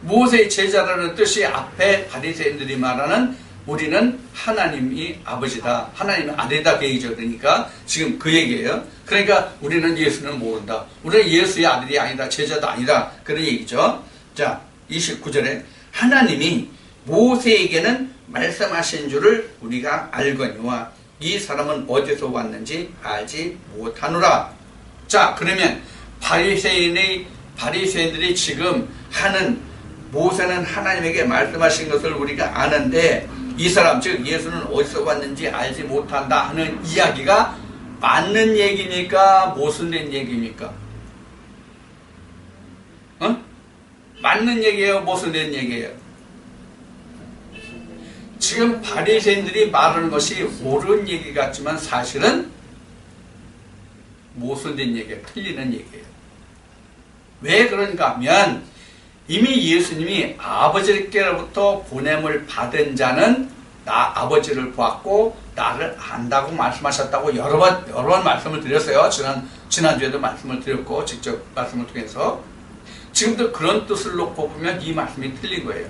모세의 제자라는 뜻이 앞에 바리새인들이 말하는 우리는 하나님이 아버지다. 하나님의 아들이다. 그 얘기죠. 그러니까 지금 그 얘기예요. 그러니까 우리는 예수는 모른다. 우리는 예수의 아들이 아니다. 제자도 아니다. 그런 얘기죠. 자, 29절에 하나님이 모세에게는 말씀하신 줄을 우리가 알거니와 이 사람은 어디서 왔는지 알지 못하노라. 자, 그러면 바리새인들이 지금 하는 모세는 하나님에게 말씀하신 것을 우리가 아는데 이 사람 즉 예수는 어디서 왔는지 알지 못한다 하는 이야기가 맞는 얘기입니까? 모순된 얘기입니까? 맞는 얘기예요? 모순된 얘기예요? 지금 바리새인들이 말하는 것이 옳은 얘기 같지만 사실은 모순된 얘기예요. 틀리는 얘기예요. 왜 그런가 하면 이미 예수님이 아버지께로부터 보냄을 받은 자는 나 아버지를 보았고 나를 안다고 말씀하셨다고 여러 번 말씀을 드렸어요. 지난주에도 말씀을 드렸고 직접 말씀을 통해서 지금도 그런 뜻을 놓고 보면 이 말씀이 틀린 거예요.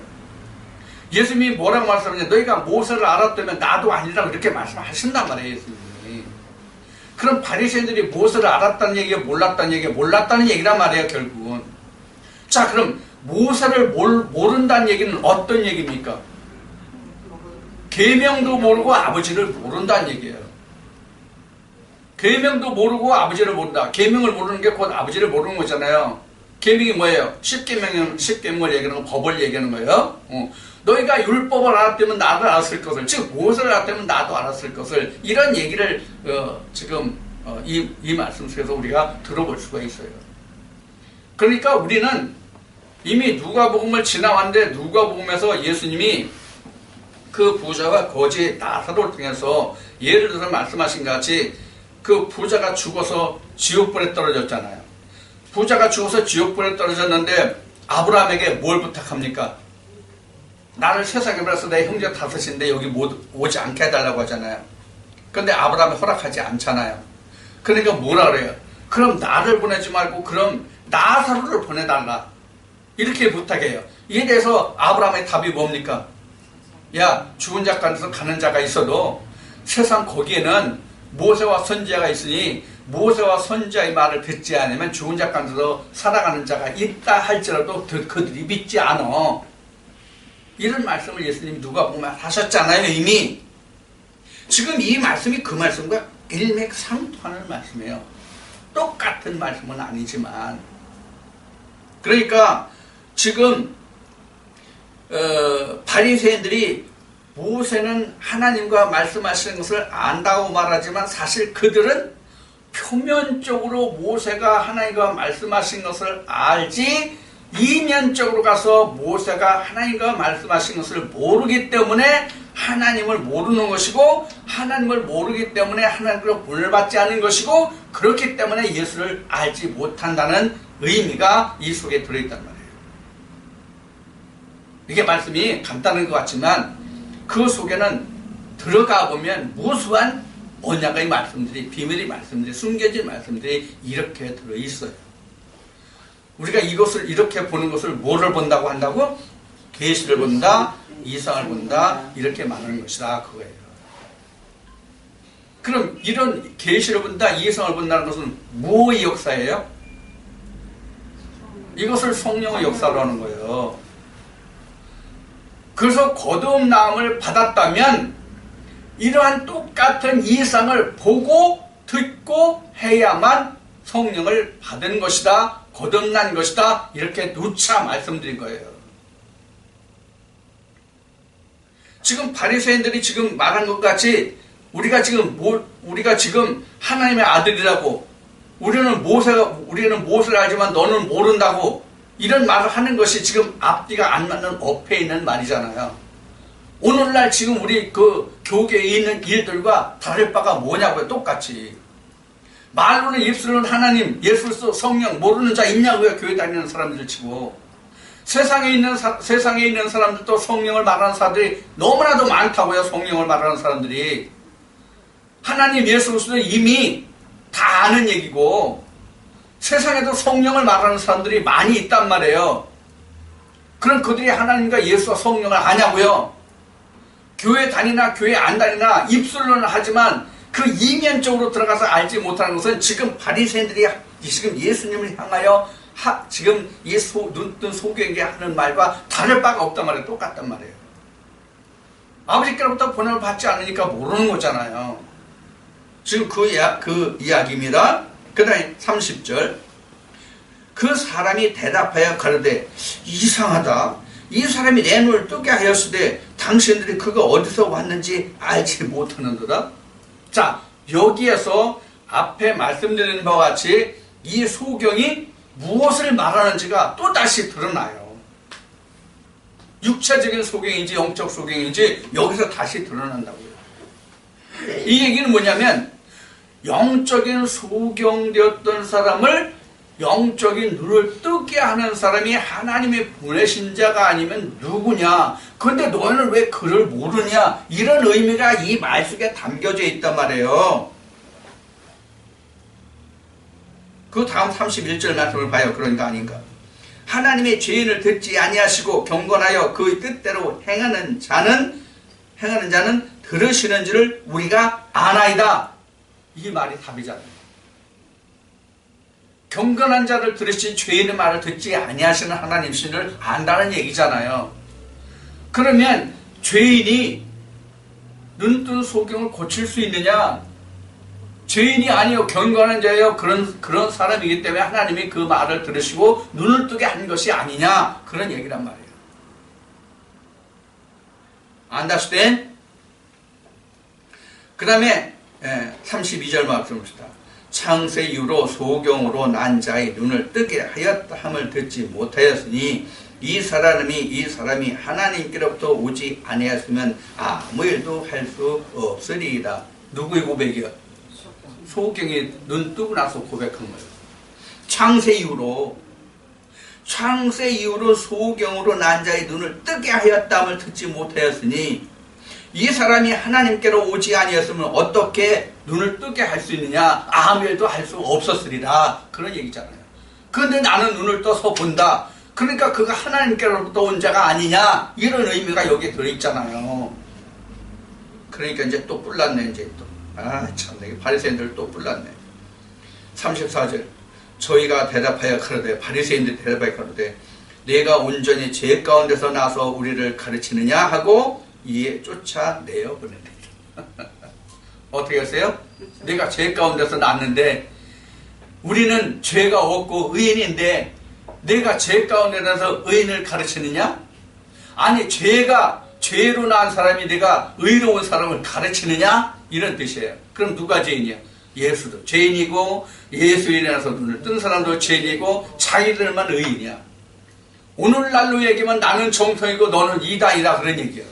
예수님이 뭐라고 말씀하냐? 너희가 모세를 알았다면 나도 아니라고 이렇게 말씀하신단 말이에요. 예수님이. 그럼 바리새인들이 모세를 알았다는 얘기가 몰랐다는 얘기란 말이에요. 결국은. 자, 그럼 모세를 모른다는 얘기는 어떤 얘기입니까? 계명도 모르고 아버지를 모른다는 얘기예요. 계명도 모르고 아버지를 모른다. 계명을 모르는 게 곧 아버지를 모르는 거잖아요. 계명이 뭐예요? 십계명을 얘기하는 거, 법을 얘기하는 거예요. 너희가 율법을 알았다면 나도 알았을 것을, 즉 무엇을 알았다면 나도 알았을 것을, 이런 얘기를 지금 이 말씀 속에서 우리가 들어볼 수가 있어요. 그러니까 우리는 이미 누가복음을 지나왔는데, 누가복음에서 예수님이 그 부자와 거지 나사로를 통해서 예를 들어서 말씀하신 것 같이 그 부자가 죽어서 지옥불에 떨어졌잖아요. 부자가 죽어서 지옥불에 떨어졌는데 아브라함에게 뭘 부탁합니까? 나를 세상에 보내서 내 형제 다섯인데 여기 오지 않게 해달라고 하잖아요. 그런데 아브라함이 허락하지 않잖아요. 그러니까 뭐라 그래요? 그럼 나를 보내지 말고 그럼 나사로를 보내달라, 이렇게 부탁해요. 이에 대해서 아브라함의 답이 뭡니까? 야, 죽은 자 가운데서 가는 자가 있어도 세상 거기에는 모세와 선지자가 있으니 모세와 선지자의 말을 듣지 않으면 죽은 자 가운데서 살아가는 자가 있다 할지라도 그들이 믿지 않아. 이런 말씀을 예수님이 누가복음에 하셨잖아요. 이미. 지금 이 말씀이 그 말씀과 일맥상통하는 말씀이에요. 똑같은 말씀은 아니지만. 그러니까 지금 바리새인들이 모세는 하나님과 말씀하시는 것을 안다고 말하지만 사실 그들은 표면적으로 모세가 하나님과 말씀하신 것을 알지 이면적으로 가서 모세가 하나님과 말씀하신 것을 모르기 때문에 하나님을 모르는 것이고, 하나님을 모르기 때문에 하나님으로 구원을 받지 않은 것이고, 그렇기 때문에 예수를 알지 못한다는 의미가 이 속에 들어있단 말이에요. 이게 말씀이 간단한 것 같지만 그 속에는 들어가 보면 무수한 언약의 말씀들이, 비밀의 말씀들이, 숨겨진 말씀들이 이렇게 들어있어요. 우리가 이것을 이렇게 보는 것을 뭐를 본다고 한다고? 계시를 본다, 이상을 본다, 이렇게 말하는 것이다, 그거예요. 그럼 이런 계시를 본다, 이상을 본다는 것은 무엇의 역사예요? 이것을 성령의 역사로 하는 거예요. 그래서 거듭남을 받았다면 이러한 똑같은 이상을 보고 듣고 해야만 성령을 받은 것이다, 거듭난 것이다, 이렇게 누차 말씀드린 거예요. 지금 바리새인들이 지금 말한 것 같이 우리가 지금 하나님의 아들이라고, 우리는 모세를 알지만 너는 모른다고, 이런 말을 하는 것이 지금 앞뒤가 안 맞는 어폐에 있는 말이잖아요. 오늘날 지금 우리 그 교계에 있는 일들과 다를 바가 뭐냐고요. 똑같이. 말로는 입술로는 하나님, 예수 그리스도, 성령 모르는 자 있냐고요. 교회 다니는 사람들 치고. 세상에 있는 사람들도 성령을 말하는 사람들이 너무나도 많다고요. 성령을 말하는 사람들이. 하나님, 예수 그리스도는 이미 다 아는 얘기고, 세상에도 성령을 말하는 사람들이 많이 있단 말이에요. 그럼 그들이 하나님과 예수와 성령을 아냐고요? 교회 다니나 교회 안 다니나 입술로는 하지만 그 이면적으로 들어가서 알지 못하는 것은 지금 바리새인들이 지금 예수님을 향하여 지금 눈뜬 소경에게 하는 말과 다를 바가 없단 말이에요. 똑같단 말이에요. 아버지께로부터 번호를 받지 않으니까 모르는 거잖아요. 지금 그 이야기입니다. 그 다음에 30절. 그 사람이 대답하여 가로되 이상하다. 이 사람이 내 눈을 뜨게 하였으되 당신들이 그가 어디서 왔는지 알지 못하는도다. 자, 여기에서 앞에 말씀드린 바와 같이 이 소경이 무엇을 말하는지가 또다시 드러나요. 육체적인 소경인지 영적 소경인지 여기서 다시 드러난다고요. 이 얘기는 뭐냐면 영적인 소경되었던 사람을 영적인 눈을 뜨게 하는 사람이 하나님의 보내신 자가 아니면 누구냐? 그런데 너희는 왜 그를 모르냐? 이런 의미가 이 말 속에 담겨져 있단 말이에요. 그 다음 31절 말씀을 봐요. 그러니까 아닌가? 하나님의 죄인을 듣지 아니하시고 경건하여 그의 뜻대로 행하는 자는 들으시는지를 우리가 아나이다. 이 말이 답이잖아요. 경건한 자를 들으시 죄인의 말을 듣지 아니하시는 하나님신을 안다는 얘기잖아요. 그러면 죄인이 눈뜬 소경을 고칠 수 있느냐? 죄인이 아니요 경건한 자예요. 그런 사람이기 때문에 하나님이 그 말을 들으시고 눈을 뜨게 한 것이 아니냐 그런 얘기란 말이에요. Understand? 그 다음에 32절 말씀 봅시다. 창세 이후로 소경으로 난 자의 눈을 뜨게 하였다 함을 듣지 못하였으니 이 사람이 하나님께로부터 오지 아니하였으면 아무 일도 할 수 없으리이다. 누구의 고백이요? 소경이 눈 뜨고 나서 고백한 거예요. 창세 이후로 소경으로 난 자의 눈을 뜨게 하였다함을 듣지 못하였으니 이 사람이 하나님께로 오지 아니었으면 어떻게 눈을 뜨게 할 수 있느냐? 아무 일도 할 수 없었으리라. 그런 얘기잖아요. 그런데 나는 눈을 떠서 본다. 그러니까 그가 하나님께로부터 온 자가 아니냐? 이런 의미가 여기에 들어있잖아요. 그러니까 이제 또 뿔났네, 이제 또. 참내 바리새인들 또 뿔났네. 34절. 저희가 대답하여 가로되, 바리새인들이 대답하여 가로되, 내가 온전히 죄 가운데서 나서 우리를 가르치느냐 하고 이에 쫓아내어 보내네. 어떻게 했어요? 내가 죄 가운데서 났는데 우리는 죄가 없고 의인인데 내가 죄 가운데 나서 의인을 가르치느냐? 아니 죄로 낳은 사람이 내가 의로운 사람을 가르치느냐? 이런 뜻이에요. 그럼 누가 죄인이야? 예수도 죄인이고 예수에 대해서 눈을 뜬 사람도 죄인이고 자기들만 의인이야. 오늘날로 얘기하면 나는 정통이고 너는 이단이다 그런 얘기예요.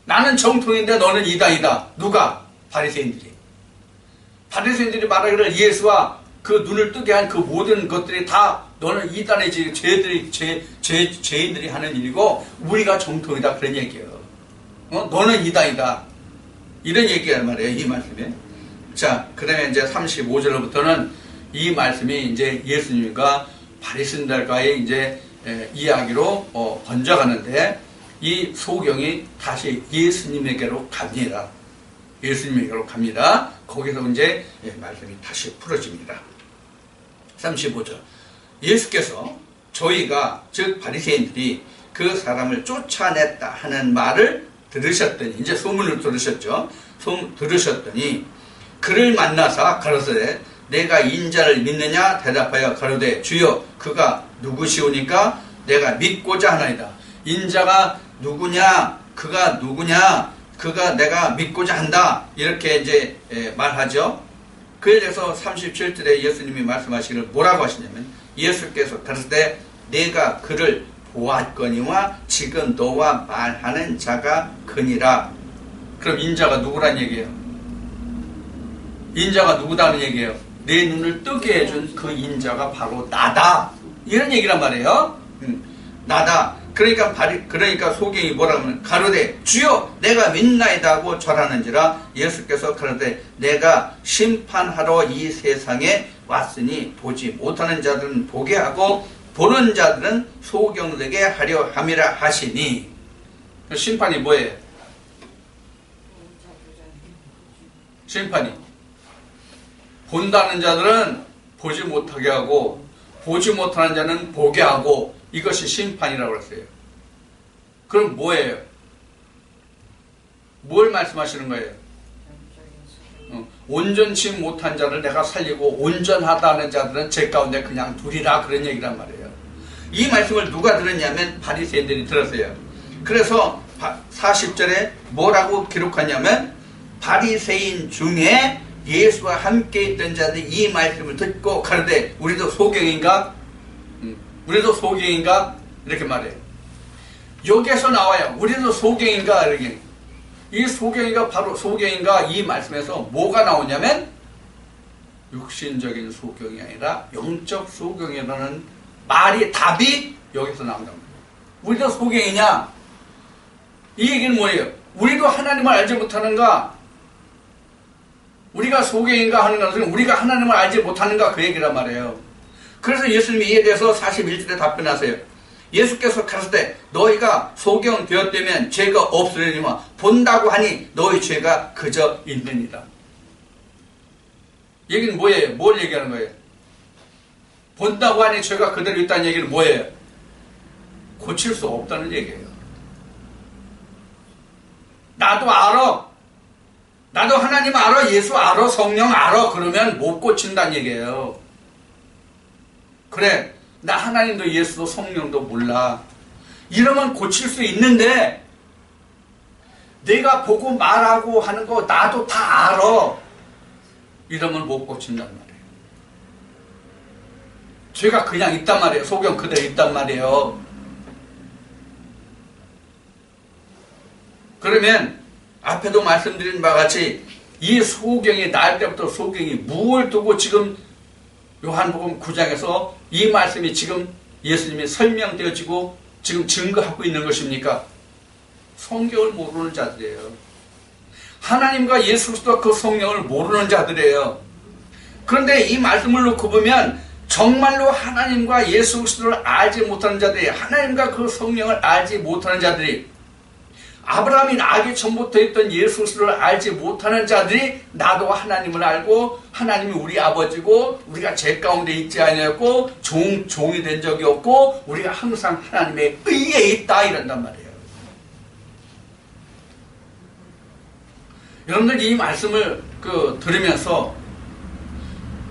나는 정통인데 너는 이단이다. 누가? 바리새인들이. 바리새인들이 말하기를 예수와 그 눈을 뜨게 한 그 모든 것들이 다 너는 이단의 죄인들이 하는 일이고 우리가 정통이다 그런 얘기예요. 너는 이단이다. 이런 얘기란 말이에요. 이 말씀에. 자, 그 다음에 이제 35절부터는 이 말씀이 이제 예수님과 바리새인들과의 이제 이야기로 번져가는데 이 소경이 다시 예수님에게로 갑니다. 예수님에게로 갑니다. 거기서 이제 말씀이 다시 풀어집니다. 35절. 예수께서 저희가 즉 바리새인들이 그 사람을 쫓아냈다 하는 말을 들으셨더니 이제 소문을 들으셨죠. 들으셨더니 그를 만나사 가로되 내가 인자를 믿느냐 대답하여 가로되 주여 그가 누구시오니까 내가 믿고자 하나이다. 인자가 누구냐? 그가 누구냐? 그가 내가 믿고자 한다. 이렇게 이제 말하죠. 그래서 37절에 예수님이 말씀하시기를 뭐라고 하시냐면 예수께서 가로되 내가 그를 보았거니와 지금 너와 말하는 자가 그니라. 그럼 인자가 누구란 얘기예요? 인자가 누구다는 얘기예요? 내 눈을 뜨게 해준 그 인자가 바로 나다. 이런 얘기란 말이에요. 나다. 그러니까 소경이 뭐라고 하면 가로되 주여 내가 믿나이다 하고 절하는지라. 예수께서 가로되 내가 심판하러 이 세상에 왔으니 보지 못하는 자들은 보게 하고 보는 자들은 소경되게 하려 함이라 하시니. 심판이 뭐예요? 심판이 본다는 자들은 보지 못하게 하고 보지 못하는 자는 보게 하고 이것이 심판이라고 그랬어요. 그럼 뭐예요? 뭘 말씀하시는 거예요? 온전치 못한 자를 내가 살리고 온전하다는 자들은 제 가운데 그냥 두리라 그런 얘기란 말이에요. 이 말씀을 누가 들었냐면 바리새인들이 들었어요. 그래서 40절에 뭐라고 기록하냐면 바리새인 중에 예수와 함께 있던 자들이 이 말씀을 듣고 가로되 우리도 소경인가? 우리도 소경인가? 이렇게 말해요. 여기에서 나와요. 우리도 소경인가? 이렇게. 이 소경인가 바로 소경인가 이 말씀에서 뭐가 나오냐면 육신적인 소경이 아니라 영적 소경이라는 말이 답이 여기서 나온다. 우리도 소경이냐? 이 얘기는 뭐예요? 우리도 하나님을 알지 못하는가? 우리가 소경인가 하는 것은 우리가 하나님을 알지 못하는가 그 얘기란 말이에요. 그래서 예수님이 이에 대해서 41절에 답변하세요. 예수께서 가로되 너희가 소경 되었다면 죄가 없으려니와 본다고 하니 너희 죄가 그저 있느니라. 얘기는 뭐예요? 뭘 얘기하는 거예요? 본다고 하니 죄가 그대로 있다는 얘기는 뭐예요? 고칠 수 없다는 얘기예요. 나도 알아. 나도 하나님 알아, 예수 알아, 성령 알아, 그러면 못 고친다는 얘기예요. 그래, 나 하나님도 예수도 성령도 몰라. 이러면 고칠 수 있는데, 내가 보고 말하고 하는 거 나도 다 알아. 이러면 못 고친단 말이에요. 죄가 그냥 있단 말이에요. 소경 그대로 있단 말이에요. 그러면 앞에도 말씀드린 바와 같이 이 소경이 날 때부터 소경이 무엇을 두고 지금 요한복음 9장에서 이 말씀이 지금 예수님이 설명되어지고 지금 증거하고 있는 것입니까? 성경을 모르는 자들이에요. 하나님과 예수 그리스도 그 성령을 모르는 자들이에요. 그런데 이 말씀을 놓고 보면 정말로 하나님과 예수 그리스도를 알지 못하는 자들이, 하나님과 그 성령을 알지 못하는 자들이, 아브라함이 나기 전부터 있던 예수 그리스도를 알지 못하는 자들이 나도 하나님을 알고 하나님이 우리 아버지고 우리가 죄 가운데 있지 아니었고 종이 된 적이 없고 우리가 항상 하나님의 의에 있다 이런단 말이에요. 여러분들 이 말씀을 들으면서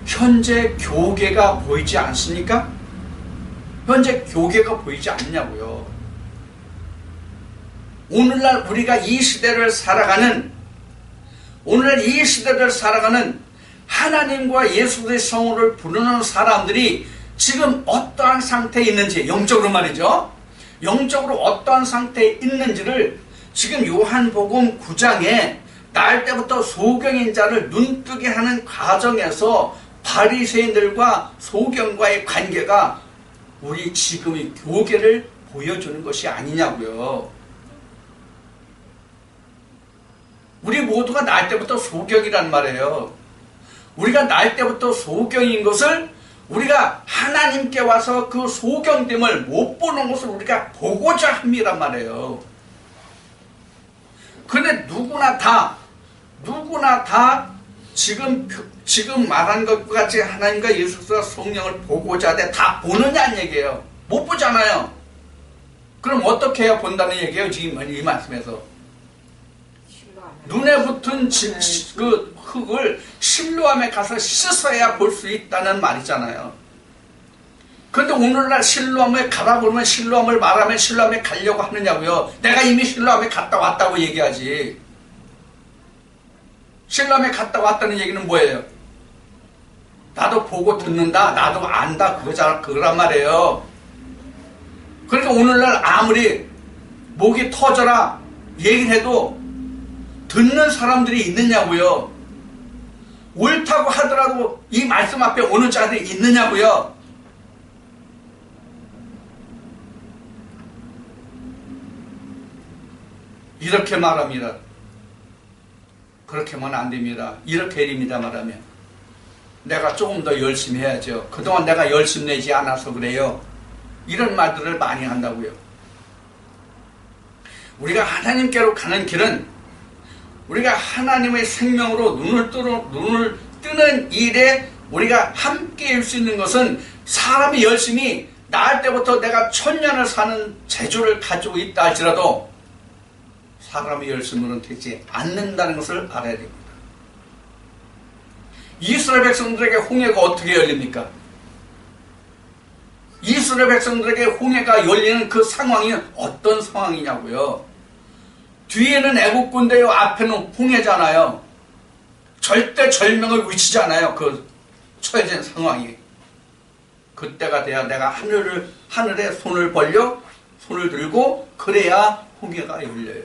현재 교계가 보이지 않습니까? 현재 교계가 보이지 않냐고요. 오늘날 우리가 이 시대를 살아가는 하나님과 예수 그리스도의 성호를 부르는 사람들이 지금 어떠한 상태에 있는지, 영적으로 말이죠. 영적으로 어떠한 상태에 있는지를 지금 요한복음 9장에 날 때부터 소경인 자를 눈뜨게 하는 과정에서 바리새인들과 소경과의 관계가 우리 지금의 교계를 보여주는 것이 아니냐고요. 우리 모두가 날 때부터 소경이란 말이에요. 우리가 날 때부터 소경인 것을 우리가 하나님께 와서 그 소경됨을 못 보는 것을 우리가 보고자 함이란 말이에요. 근데 누구나 다 지금 말한 것과 같이 하나님과 예수 그리스도와 성령을 보고자 하되 다 보느냐는 얘기예요. 못 보잖아요. 그럼 어떻게 해야 본다는 얘기예요, 지금 이 말씀에서. 눈에 붙은 그 흙을 실로암에 가서 씻어야 볼 수 있다는 말이잖아요. 그런데 오늘날 실로암에 가라 그러면 실로암을 말하면 실로암에 가려고 하느냐고요. 내가 이미 실로암에 갔다 왔다고 얘기하지. 실로암에 갔다 왔다는 얘기는 뭐예요? 나도 보고 듣는다, 나도 안다, 그거란 말이에요. 그러니까 오늘날 아무리 목이 터져라 얘기를 해도 듣는 사람들이 있느냐고요. 옳다고 하더라도 이 말씀 앞에 오는 자들이 있느냐고요. 이렇게 말합니다. 그렇게 하면 안 됩니다. 이렇게 해립니다 말하면. 내가 조금 더 열심히 해야죠. 그동안 내가 열심히 내지 않아서 그래요. 이런 말들을 많이 한다고요. 우리가 하나님께로 가는 길은 우리가 하나님의 생명으로 눈을 뜨는 일에 우리가 함께일 수 있는 것은 사람이 열심히 낳을 때부터 내가 1000년을 사는 재주를 가지고 있다 할지라도 사람이 열심으로는 되지 않는다는 것을 알아야 됩니다. 이스라엘 백성들에게 홍해가 어떻게 열립니까? 이스라엘 백성들에게 홍해가 열리는 그 상황이 어떤 상황이냐고요. 뒤에는 애국군대요, 앞에는 홍해잖아요. 절대 절명을 위치잖아요. 그 처해진 상황이. 그때가 돼야 내가 하늘에 손을 들고 그래야 홍해가 열려요.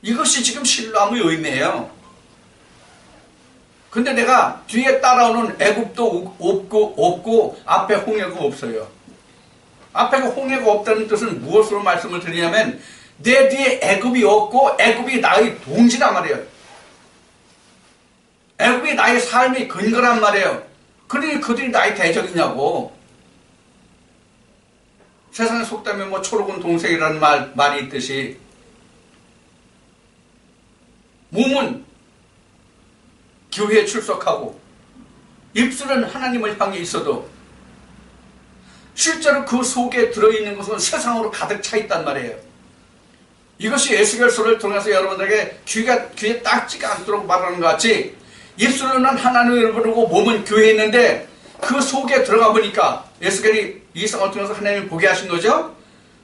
이것이 지금 실로암의 의미예요. 근데 내가 뒤에 따라오는 애굽도 없고 앞에 홍해가 없어요. 앞에 홍해가 없다는 뜻은 무엇으로 말씀을 드리냐면 내 뒤에 애굽이 없고 애굽이 나의 동지란 말이에요. 애굽이 나의 삶의 근거란 말이에요. 그러니 그들이 나의 대적이냐고. 세상에 속다면 뭐 초록은 동생이라는 말이 있듯이 몸은 교회에 출석하고 입술은 하나님을 향해 있어도 실제로 그 속에 들어있는 것은 세상으로 가득 차 있단 말이에요. 이것이 에스겔서를 통해서 여러분들에게 귀에 딱지가 않도록 말하는 것 같이 입술로는 하나님을 부르고 몸은 교회에 있는데 그 속에 들어가 보니까 에스겔이 이 성을 통해서 하나님을 보게 하신 거죠.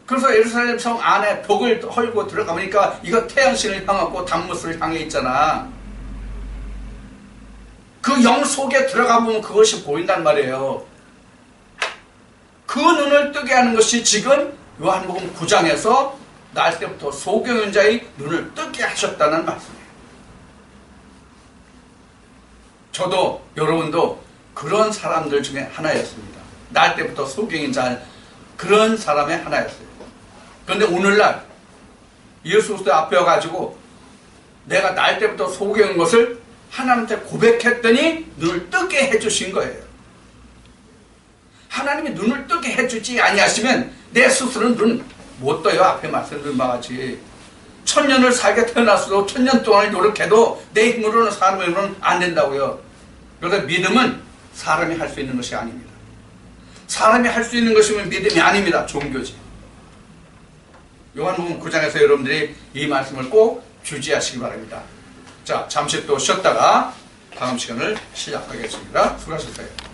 그래서 예루살렘 성 안에 벽을 헐고 들어가 보니까 이거 태양신을 향하고 단무스를 향해 있잖아. 그 영 속에 들어가 보면 그것이 보인단 말이에요. 그 눈을 뜨게 하는 것이 지금 요한복음 9장에서 날 때부터 소경연자의 눈을 뜨게 하셨다는 말씀이에요. 저도 여러분도 그런 사람들 중에 하나였습니다. 날 때부터 소경연자 그런 사람의 하나였어요. 그런데 오늘날 예수 그리스도 앞에 와가지고 내가 날 때부터 소경인 것을 하나님한테 고백했더니 눈을 뜨게 해주신 거예요. 하나님이 눈을 뜨게 해주지 아니하시면 내 스스로는 눈 못 떠요. 앞에 말씀드린 바와 같이 1000년을 살게 태어났어도 1000년 동안을 노력해도 내 힘으로는 사람의 힘으로는 안 된다고요. 그래서 믿음은 사람이 할 수 있는 것이 아닙니다. 사람이 할 수 있는 것이면 믿음이 아닙니다. 종교지. 요한복음 9장에서 여러분들이 이 말씀을 꼭 주지하시기 바랍니다. 자, 잠시 또 쉬었다가 다음 시간을 시작하겠습니다. 수고하셨어요.